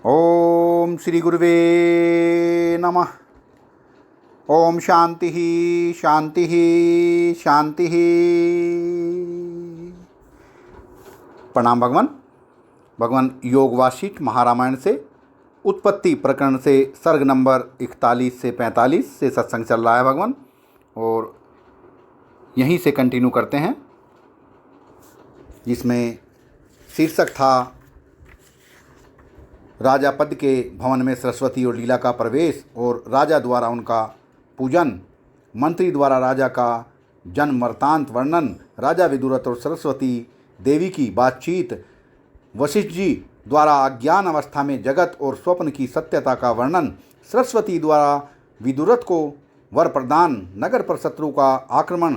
ओम श्री गुरुवे नमः। ओम शांति शांति शांति। प्रणाम भगवान। भगवान योग वासिष्ठ महारामायण से उत्पत्ति प्रकरण से सर्ग नंबर 41 से 45 से सत्संग चल रहा है भगवान, और यहीं से कंटिन्यू करते हैं, जिसमें शीर्षक था राजा पद के भवन में सरस्वती और लीला का प्रवेश और राजा द्वारा उनका पूजन, मंत्री द्वारा राजा का जन्म वृत्तांत वर्णन, राजा विदुरथ और सरस्वती देवी की बातचीत, वशिष्ठ जी द्वारा अज्ञान अवस्था में जगत और स्वप्न की सत्यता का वर्णन, सरस्वती द्वारा विदुरथ को वर प्रदान, नगर पर शत्रु का आक्रमण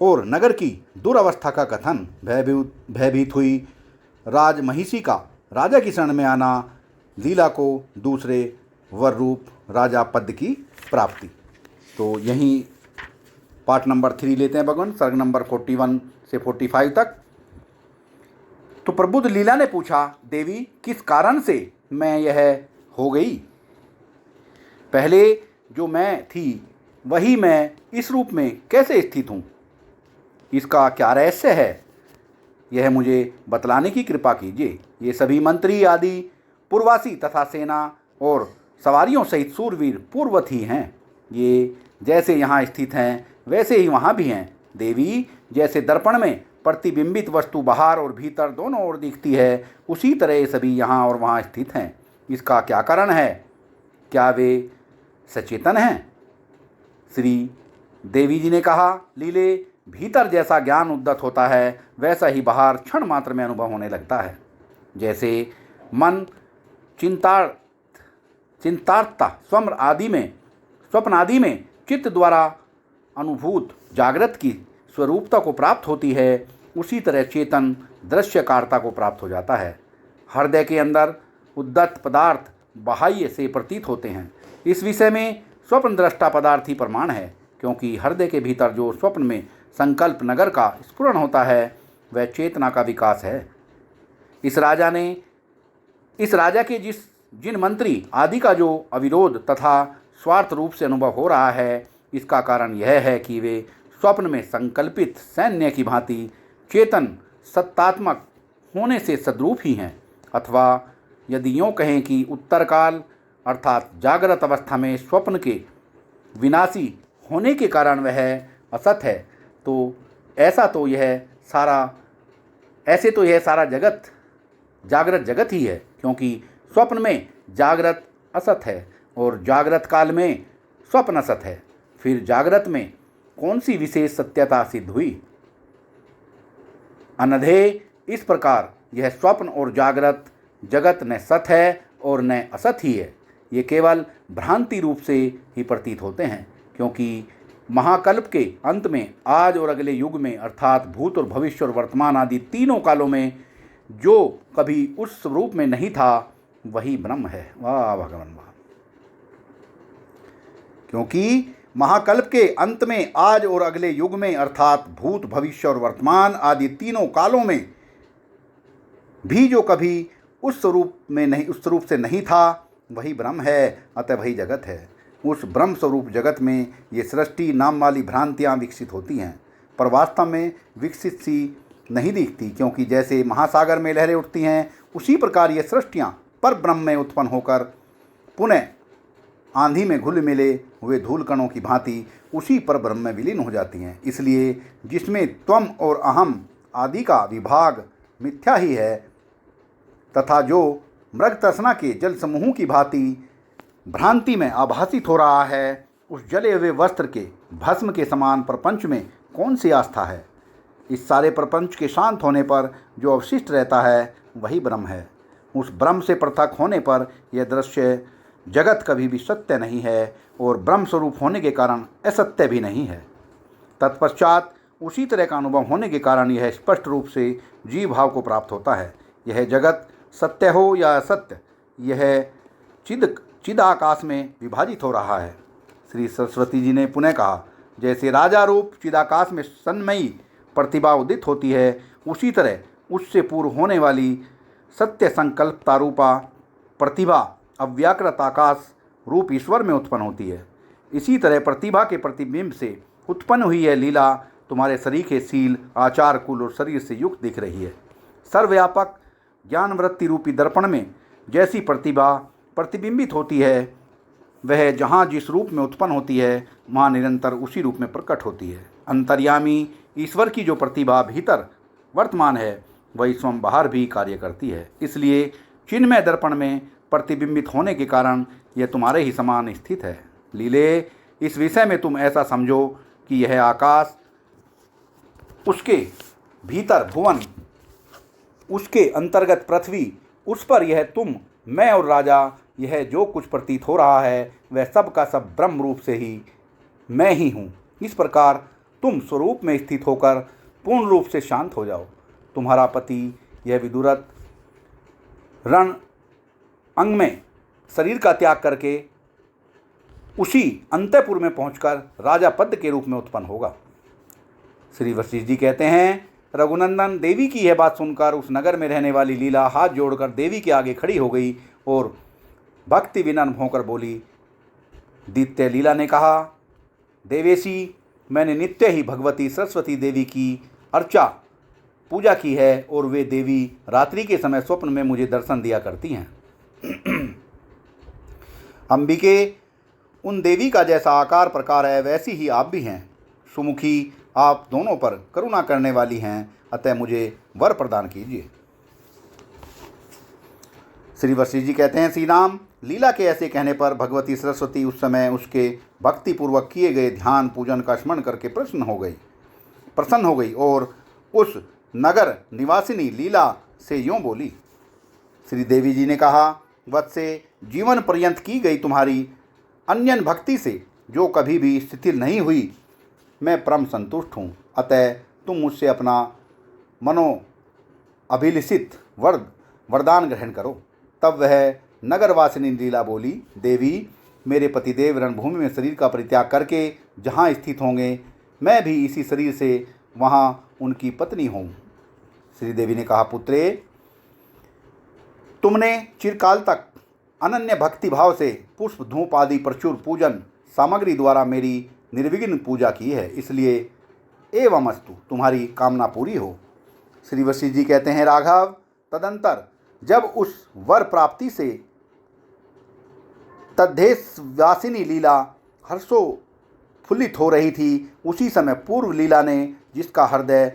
और नगर की दुरावस्था का कथन, भयभीत हुई राजमहिषी का राजा की शरण में आना, लीला को दूसरे वर रूप राजा पद की प्राप्ति। तो यहीं पार्ट नंबर 3 लेते हैं भगवान, सर्ग नंबर 41 से 45 तक। तो प्रबुद्ध लीला ने पूछा, देवी किस कारण से मैं यह हो गई? पहले जो मैं थी वही मैं इस रूप में कैसे स्थित हूँ? इसका क्या रहस्य है, यह मुझे बतलाने की कृपा कीजिए। ये सभी मंत्री आदि पूर्ववासी तथा सेना और सवारियों सहित सूरवीर पूर्ववत ही हैं। ये जैसे यहाँ स्थित हैं वैसे ही वहाँ भी हैं। देवी, जैसे दर्पण में प्रतिबिंबित वस्तु बाहर और भीतर दोनों ओर दिखती है, उसी तरह ये सभी यहाँ और वहाँ स्थित हैं। इसका क्या कारण है? क्या वे सचेतन हैं? श्री देवी जी ने कहा, लीले, भीतर जैसा ज्ञान उद्गत होता है वैसा ही बाहर क्षण मात्र में अनुभव होने लगता है। जैसे मन चिंतार्थता स्वप्न आदि में चित्त द्वारा अनुभूत जागृत की स्वरूपता को प्राप्त होती है, उसी तरह चेतन दृश्यकारता को प्राप्त हो जाता है। हृदय के अंदर उद्गत पदार्थ बाह्य से प्रतीत होते हैं। इस विषय में स्वप्न दृष्टा पदार्थ ही प्रमाण है, क्योंकि हृदय के भीतर जो स्वप्न में संकल्प नगर का स्फुरण होता है वह चेतना का विकास है। इस राजा के जिन मंत्री आदि का जो अविरोध तथा स्वार्थ रूप से अनुभव हो रहा है, इसका कारण यह है कि वे स्वप्न में संकल्पित सैन्य की भांति चेतन सत्तात्मक होने से सद्रूप ही हैं। अथवा यदि यूँ कहें कि उत्तर काल अर्थात जागृत अवस्था में स्वप्न के विनाशी होने के कारण वह असत है, तो ऐसे तो यह सारा जगत जागृत जगत ही है, क्योंकि स्वप्न में जागृत असत है और जागृत काल में स्वप्न असत है। फिर जागृत में कौन सी विशेष सत्यता सिद्ध हुई? अनधे इस प्रकार यह स्वप्न और जागृत जगत न सत है और न असत ही है। ये केवल भ्रांति रूप से ही प्रतीत होते हैं, क्योंकि महाकल्प के अंत में आज और अगले युग में अर्थात भूत और भविष्य और वर्तमान आदि तीनों कालों में जो कभी उस स्वरूप में नहीं था वही ब्रह्म है। वाह भगवान वाह! क्योंकि महाकल्प के अंत में आज और अगले युग में अर्थात भूत भविष्य और वर्तमान आदि तीनों कालों में भी जो कभी उस स्वरूप से नहीं था वही ब्रह्म है, अतः वही जगत है। उस ब्रह्म स्वरूप जगत में ये सृष्टि नाम वाली भ्रांतियाँ विकसित होती हैं, पर वास्तव में विकसित सी नहीं दिखती, क्योंकि जैसे महासागर में लहरें उठती हैं उसी प्रकार ये सृष्टियाँ पर ब्रह्म में उत्पन्न होकर पुनः आंधी में घुल मिले हुए धूल कणों की भांति उसी पर ब्रह्म में विलीन हो जाती हैं। इसलिए जिसमें त्वम और अहम आदि का विभाग मिथ्या ही है, तथा जो मृग तृष्णा के जल समूह की भांति भ्रांति में आभासित हो रहा है, उस जले हुए वस्त्र के भस्म के समान प्रपंच में कौन सी आस्था है? इस सारे प्रपंच के शांत होने पर जो अवशिष्ट रहता है वही ब्रह्म है। उस ब्रह्म से पृथक होने पर यह दृश्य जगत कभी भी सत्य नहीं है और ब्रह्म स्वरूप होने के कारण असत्य भी नहीं है। तत्पश्चात उसी तरह का अनुभव होने के कारण यह स्पष्ट रूप से जीव भाव को प्राप्त होता है। यह जगत सत्य हो या असत्य, यह चिदाकाश में विभाजित हो रहा है। श्री सरस्वती जी ने पुनः कहा, जैसे राजा रूप चिदाकाश में सन्मयी प्रतिभा उदित होती है, उसी तरह उससे पूर्व होने वाली सत्य संकल्पता रूपा प्रतिभा अव्याकृत आकाश रूप ईश्वर में उत्पन्न होती है, इसी तरह प्रतिभा के प्रतिबिंब से उत्पन्न हुई यह लीला तुम्हारे सरीखे शील, आचार, कुल और शरीर से युक्त दिख रही है। सर्वव्यापक ज्ञान वृत्ति रूपी दर्पण में जैसी प्रतिभा प्रतिबिंबित होती है, वह जहाँ जिस रूप में उत्पन्न होती है वहाँ निरंतर उसी रूप में प्रकट होती है। अंतर्यामी ईश्वर की जो प्रतिभा भीतर वर्तमान है, वही स्वयं बाहर भी कार्य करती है। इसलिए चिन्मय दर्पण में प्रतिबिंबित होने के कारण यह तुम्हारे ही समान स्थित है। लीले, इस विषय में तुम ऐसा समझो कि यह आकाश, उसके भीतर भुवन, उसके अंतर्गत पृथ्वी, उस पर यह तुम, मैं और राजा, यह जो कुछ प्रतीत हो रहा है वह सब का सब ब्रह्म रूप से ही मैं ही हूँ। इस प्रकार तुम स्वरूप में स्थित होकर पूर्ण रूप से शांत हो जाओ। तुम्हारा पति यह विदुरथ रण अंग में शरीर का त्याग करके उसी अंतःपुर में पहुंचकर राजा पद के रूप में उत्पन्न होगा। श्री वशिष्ठ जी कहते हैं, रघुनंदन, देवी की यह बात सुनकर उस नगर में रहने वाली लीला हाथ जोड़कर देवी के आगे खड़ी हो गई और भक्ति विनम्र होकर बोली। दित्य लीला ने कहा, देवेशी, मैंने नित्य ही भगवती सरस्वती देवी की अर्चा पूजा की है और वे देवी रात्रि के समय स्वप्न में मुझे दर्शन दिया करती हैं। अंबिके, उन देवी का जैसा आकार प्रकार है वैसी ही आप भी हैं। सुमुखी, आप दोनों पर करुणा करने वाली हैं, अतः मुझे वर प्रदान कीजिए। श्री वशिष्ठ जी कहते हैं, श्री राम, लीला के ऐसे कहने पर भगवती सरस्वती उस समय उसके भक्तिपूर्वक किए गए ध्यान पूजन का स्मरण करके प्रसन्न हो गई और उस नगर निवासिनी लीला से यूँ बोली। श्री देवी जी ने कहा, वत्से, जीवन पर्यंत की गई तुम्हारी अन्यन भक्ति से जो कभी भी शिथिल नहीं हुई, मैं परम संतुष्ट हूँ। अतः तुम मुझसे अपना मनो अभिलषित वरदान ग्रहण करो। तब वह नगरवासिनी लीला बोली, देवी, मेरे पतिदेव रणभूमि में शरीर का परित्याग करके जहाँ स्थित होंगे, मैं भी इसी शरीर से वहाँ उनकी पत्नी हूँ। श्री देवी ने कहा, पुत्रे, तुमने चिरकाल तक अनन्य भक्ति भाव से पुष्प, धूप आदि प्रचुर पूजन सामग्री द्वारा मेरी निर्विघ्न पूजा की है, इसलिए एवमस्तु, तुम्हारी कामना पूरी हो। श्री वशिष्ठ जी कहते हैं, राघव, तदंतर जब उस वर प्राप्ति से तद्देशवासिनी लीला हर्षोफुल्लित हो रही थी, उसी समय पूर्व लीला ने, जिसका हृदय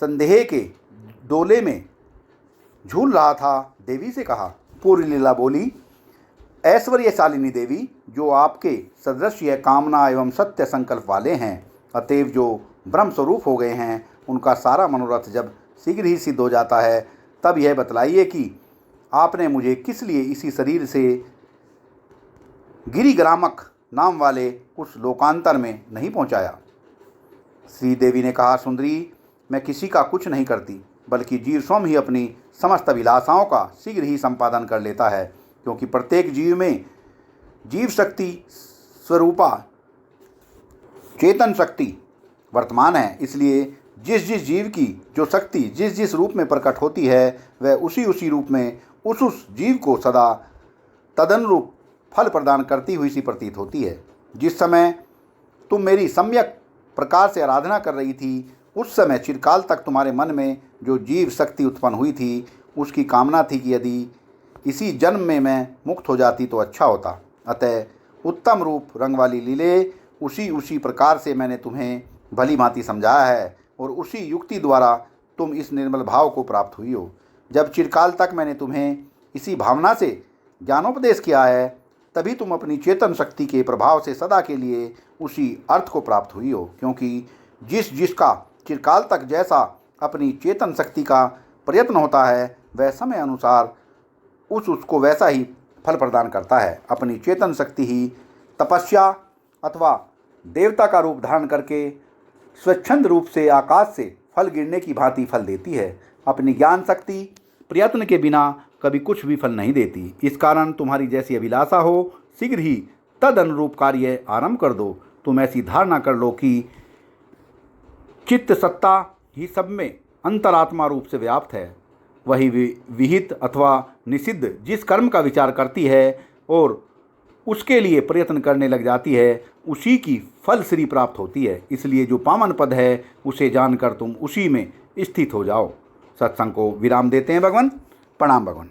संदेह के डोले में झूल रहा था, देवी से कहा। पूर्व लीला बोली, ऐश्वर्यशालिनी देवी, जो आपके सदृश यह कामना एवं सत्य संकल्प वाले हैं, अतएव जो ब्रह्म स्वरूप हो गए हैं, उनका सारा मनोरथ जब शीघ्र ही सिद्ध हो जाता है, तब यह बतलाइए कि आपने मुझे किस लिए इसी शरीर से गिरिग्रामक नाम वाले उस लोकांतर में नहीं पहुंचाया। श्री देवी ने कहा, सुंदरी, मैं किसी का कुछ नहीं करती, बल्कि जीव स्वयं ही अपनी समस्त अभिलाषाओं का शीघ्र ही संपादन कर लेता है, क्योंकि प्रत्येक जीव में जीव शक्ति स्वरूपा चेतन शक्ति वर्तमान है। इसलिए जिस जिस जीव की जो शक्ति जिस जिस रूप में प्रकट होती है, वह उसी रूप में उस जीव को सदा तदनुरूप फल प्रदान करती हुई सी प्रतीत होती है। जिस समय तुम मेरी सम्यक प्रकार से आराधना कर रही थी, उस समय चिरकाल तक तुम्हारे मन में जो जीव शक्ति उत्पन्न हुई थी, उसकी कामना थी कि यदि इसी जन्म में मैं मुक्त हो जाती तो अच्छा होता। अतः उत्तम रूप रंग वाली लीले उसी प्रकार से मैंने तुम्हें भली भांति समझाया है और उसी युक्ति द्वारा तुम इस निर्मल भाव को प्राप्त हुई हो। जब चिरकाल तक मैंने तुम्हें इसी भावना से ज्ञानोपदेश किया है, तभी तुम अपनी चेतन शक्ति के प्रभाव से सदा के लिए उसी अर्थ को प्राप्त हुई हो, क्योंकि जिसका चिरकाल तक जैसा अपनी चेतन शक्ति का प्रयत्न होता है, वह समय अनुसार उसको वैसा ही फल प्रदान करता है। अपनी चेतन शक्ति ही तपस्या अथवा देवता का रूप धारण करके स्वच्छंद रूप से आकाश से फल गिरने की भांति फल देती है। अपनी ज्ञान शक्ति प्रयत्न के बिना कभी कुछ भी फल नहीं देती। इस कारण तुम्हारी जैसी अभिलाषा हो, शीघ्र ही तद अनुरूप कार्य आरंभ कर दो। तुम ऐसी धारणा कर लो कि चित्त सत्ता ही सब में अंतरात्मा रूप से व्याप्त है। वही विहित अथवा निषिद्ध जिस कर्म का विचार करती है और उसके लिए प्रयत्न करने लग जाती है, उसी की फल श्री प्राप्त होती है। इसलिए जो पावन पद है उसे जानकर तुम उसी में स्थित हो जाओ। सत्संग को विराम देते हैं भगवान। प्रणाम भगवान।